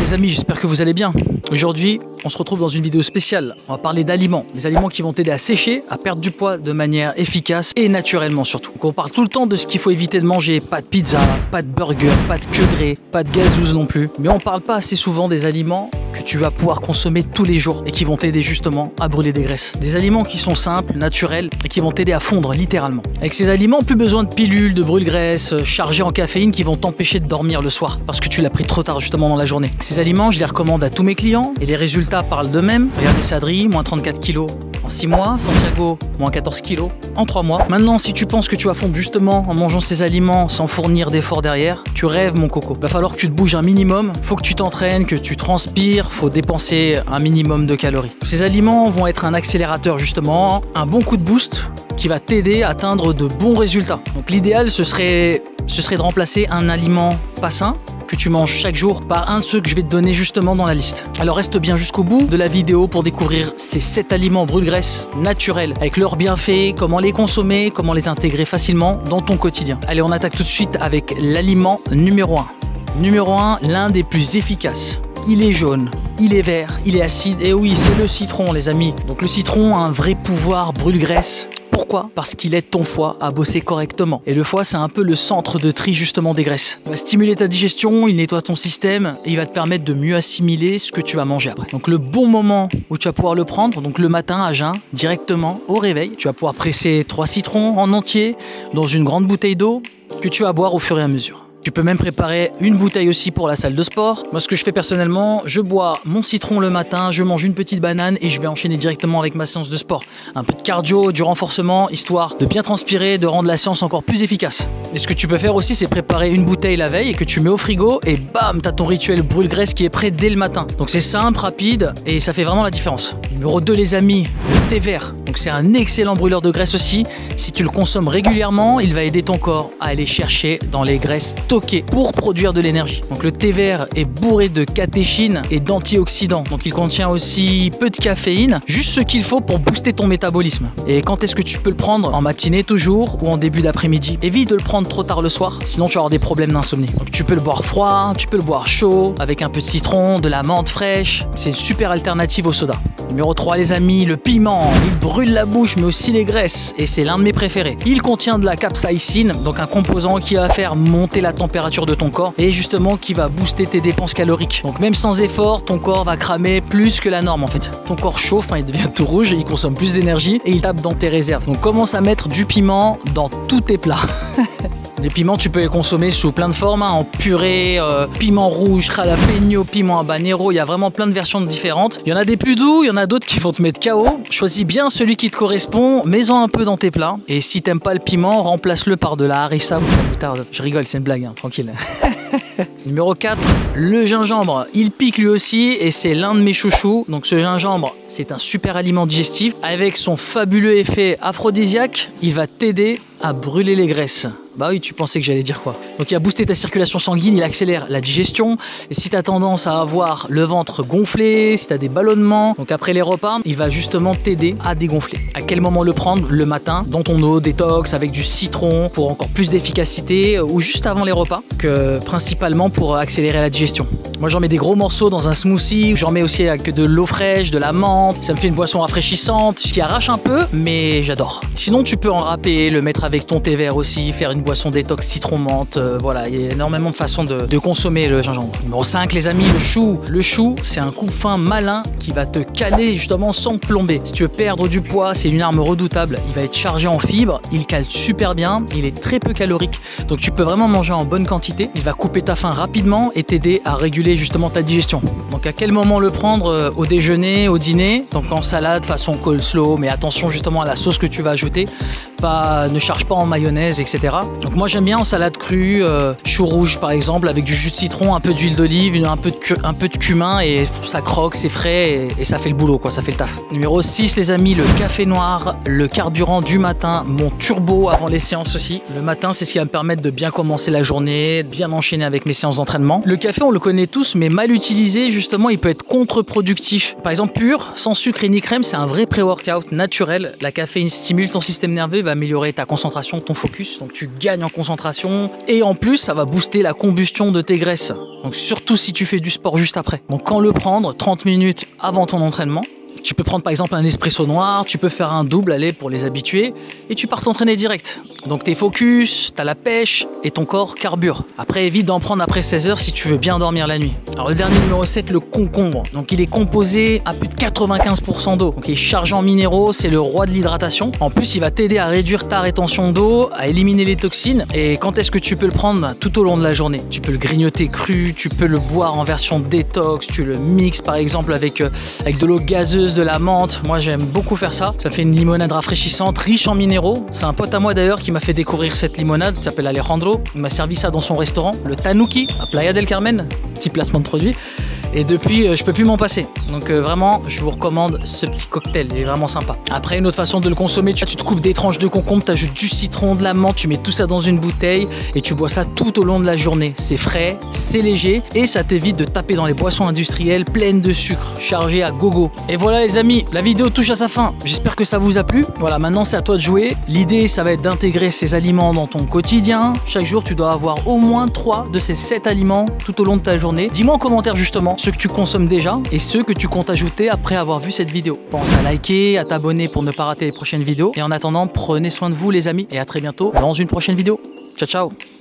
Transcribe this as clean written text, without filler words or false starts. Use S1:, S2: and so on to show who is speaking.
S1: Les amis, j'espère que vous allez bien. Aujourd'hui, on se retrouve dans une vidéo spéciale. On va parler d'aliments. Les aliments qui vont t'aider à sécher, à perdre du poids de manière efficace et naturellement surtout. Donc on parle tout le temps de ce qu'il faut éviter de manger. Pas de pizza, pas de burger, pas de queue gré, pas de gazouze non plus. Mais on parle pas assez souvent des aliments que tu vas pouvoir consommer tous les jours et qui vont t'aider justement à brûler des graisses. Des aliments qui sont simples, naturels et qui vont t'aider à fondre littéralement. Avec ces aliments, plus besoin de pilules, de brûle-graisse chargées en caféine qui vont t'empêcher de dormir le soir parce que tu l'as pris trop tard justement dans la journée. Ces aliments, je les recommande à tous mes clients et les résultats parlent d'eux-mêmes. Regardez Sadri, moins 34 kg en 6 mois, Santiago, moins 14 kg en 3 mois. Maintenant, si tu penses que tu vas fondre justement en mangeant ces aliments sans fournir d'efforts derrière, tu rêves mon coco. Va falloir que tu te bouges un minimum, faut que tu t'entraînes, que tu transpires, faut dépenser un minimum de calories. Ces aliments vont être un accélérateur justement, un bon coup de boost qui va t'aider à atteindre de bons résultats. Donc l'idéal ce serait de remplacer un aliment pas sain que tu manges chaque jour par un de ceux que je vais te donner justement dans la liste. Alors reste bien jusqu'au bout de la vidéo pour découvrir ces 7 aliments brûle-graisse naturels avec leurs bienfaits, comment les consommer, comment les intégrer facilement dans ton quotidien. Allez, on attaque tout de suite avec l'aliment numéro 1. Numéro 1, l'un des plus efficaces. Il est jaune, il est vert, il est acide, et oui, c'est le citron les amis. Donc le citron a un vrai pouvoir brûle-graisse. Pourquoi? Parce qu'il aide ton foie à bosser correctement. Et le foie, c'est un peu le centre de tri justement des graisses. Il va stimuler ta digestion, il nettoie ton système et il va te permettre de mieux assimiler ce que tu vas manger après. Donc le bon moment où tu vas pouvoir le prendre, donc le matin à jeun, directement au réveil, tu vas pouvoir presser 3 citrons en entier dans une grande bouteille d'eau que tu vas boire au fur et à mesure. Tu peux même préparer une bouteille aussi pour la salle de sport. Moi, ce que je fais personnellement, je bois mon citron le matin, je mange une petite banane et je vais enchaîner directement avec ma séance de sport. Un peu de cardio, du renforcement, histoire de bien transpirer, de rendre la séance encore plus efficace. Et ce que tu peux faire aussi, c'est préparer une bouteille la veille et que tu mets au frigo et bam, t'as ton rituel brûle-graisse qui est prêt dès le matin. Donc c'est simple, rapide et ça fait vraiment la différence. Numéro 2 les amis, le thé vert. Donc c'est un excellent brûleur de graisse aussi. Si tu le consommes régulièrement, il va aider ton corps à aller chercher dans les graisses stockées pour produire de l'énergie. Donc le thé vert est bourré de catéchines et d'antioxydants. Donc il contient aussi peu de caféine, juste ce qu'il faut pour booster ton métabolisme. Et quand est-ce que tu peux le prendre? En matinée toujours ou en début d'après-midi. Évite de le prendre trop tard le soir, sinon tu vas avoir des problèmes d'insomnie. Donc tu peux le boire froid, tu peux le boire chaud, avec un peu de citron, de la menthe fraîche. C'est une super alternative au soda. Numéro 3 les amis, le piment. Il brûle la bouche mais aussi les graisses et c'est l'un de mes préférés. Il contient de la capsaïcine, donc un composant qui va faire monter la température de ton corps et justement qui va booster tes dépenses caloriques. Donc même sans effort, ton corps va cramer plus que la norme en fait. Ton corps chauffe, il devient tout rouge, il consomme plus d'énergie et il tape dans tes réserves. Donc commence à mettre du piment dans tous tes plats. Les piments, tu peux les consommer sous plein de formes, en purée, piment rouge, jalapeno, piment habanero, il y a vraiment plein de versions différentes. Il y en a des plus doux, il y en a d'autres qui vont te mettre KO. Choisis bien celui qui te correspond, mets-en un peu dans tes plats. Et si t'aimes pas le piment, remplace-le par de la harissa ou de la moutarde. Je rigole, c'est une blague, hein, tranquille. Numéro 4, le gingembre. Il pique lui aussi et c'est l'un de mes chouchous. Donc ce gingembre, c'est un super aliment digestif. Avec son fabuleux effet aphrodisiaque, il va t'aider à brûler les graisses. Bah oui, tu pensais que j'allais dire quoi. Donc il va booster ta circulation sanguine, il accélère la digestion. Et si tu as tendance à avoir le ventre gonflé, si tu as des ballonnements, donc après les repas, il va justement t'aider à dégonfler. À quel moment le prendre? Le matin, dans ton eau détox, avec du citron, pour encore plus d'efficacité, ou juste avant les repas, que principalement pour accélérer la digestion. Moi j'en mets des gros morceaux dans un smoothie, j'en mets aussi avec de l'eau fraîche, de la menthe, ça me fait une boisson rafraîchissante, qui arrache un peu, mais j'adore. Sinon tu peux en râper, le mettre avec ton thé vert aussi, faire une boisson détox citron-menthe, voilà, il y a énormément de façons de consommer le gingembre. Numéro 5 les amis, le chou. Le chou, c'est un coupe fin malin qui va te caler justement sans plomber. Si tu veux perdre du poids, c'est une arme redoutable. Il va être chargé en fibres, il cale super bien, il est très peu calorique, donc tu peux vraiment manger en bonne quantité. Il va couper ta faim rapidement et t'aider à réguler justement ta digestion. Donc à quel moment le prendre? Au déjeuner, au dîner, donc en salade façon coleslaw, mais attention justement à la sauce que tu vas ajouter. Ne charge pas en mayonnaise, etc. Donc moi j'aime bien en salade crue, chou rouge par exemple, avec du jus de citron, un peu d'huile d'olive, un peu de cumin et ça croque, c'est frais et ça fait le boulot quoi, ça fait le taf. Numéro 6 les amis, le café noir, le carburant du matin, mon turbo avant les séances aussi. Le matin c'est ce qui va me permettre de bien commencer la journée, de bien enchaîner avec mes séances d'entraînement. Le café on le connaît tous mais mal utilisé justement il peut être contre-productif. Par exemple pur, sans sucre et ni crème, c'est un vrai pré-workout naturel. La caféine stimule ton système nerveux, va améliorer ta concentration, ton focus, donc tu gagnes en concentration et en plus ça va booster la combustion de tes graisses, donc surtout si tu fais du sport juste après. Donc quand le prendre 30 minutes avant ton entraînement. Tu peux prendre par exemple un espresso noir, tu peux faire un double, allez, pour les habitués, et tu pars t'entraîner direct. Donc t'es focus, t'as la pêche et ton corps carbure. Après, évite d'en prendre après 16 heures si tu veux bien dormir la nuit. Alors le dernier numéro 7, le concombre. Donc il est composé à plus de 95% d'eau. Donc il est chargé en minéraux, c'est le roi de l'hydratation. En plus, il va t'aider à réduire ta rétention d'eau, à éliminer les toxines. Et quand est-ce que tu peux le prendre? Tout au long de la journée. Tu peux le grignoter cru, tu peux le boire en version détox, tu le mixes par exemple avec de l'eau gazeuse, de la menthe. Moi j'aime beaucoup faire ça. Ça fait une limonade rafraîchissante, riche en minéraux. C'est un pote à moi d'ailleurs qui m'a fait découvrir cette limonade. Il s'appelle Alejandro. Il m'a servi ça dans son restaurant, le Tanuki, à Playa del Carmen. Petit placement de produit. Et depuis, je peux plus m'en passer. Donc vraiment, je vous recommande ce petit cocktail. Il est vraiment sympa. Après, une autre façon de le consommer, tu te coupes des tranches de concombre, tu ajoutes du citron, de la menthe, tu mets tout ça dans une bouteille et tu bois ça tout au long de la journée. C'est frais, c'est léger et ça t'évite de taper dans les boissons industrielles pleines de sucre, chargées à gogo. Et voilà les amis, la vidéo touche à sa fin. J'espère que ça vous a plu. Voilà, maintenant c'est à toi de jouer. L'idée, ça va être d'intégrer ces aliments dans ton quotidien. Chaque jour, tu dois avoir au moins 3 de ces 7 aliments tout au long de ta journée. Dis-moi en commentaire justement ceux que tu consommes déjà et ceux que tu comptes ajouter après avoir vu cette vidéo. Pense à liker, à t'abonner pour ne pas rater les prochaines vidéos. Et en attendant, prenez soin de vous les amis et à très bientôt dans une prochaine vidéo. Ciao ciao.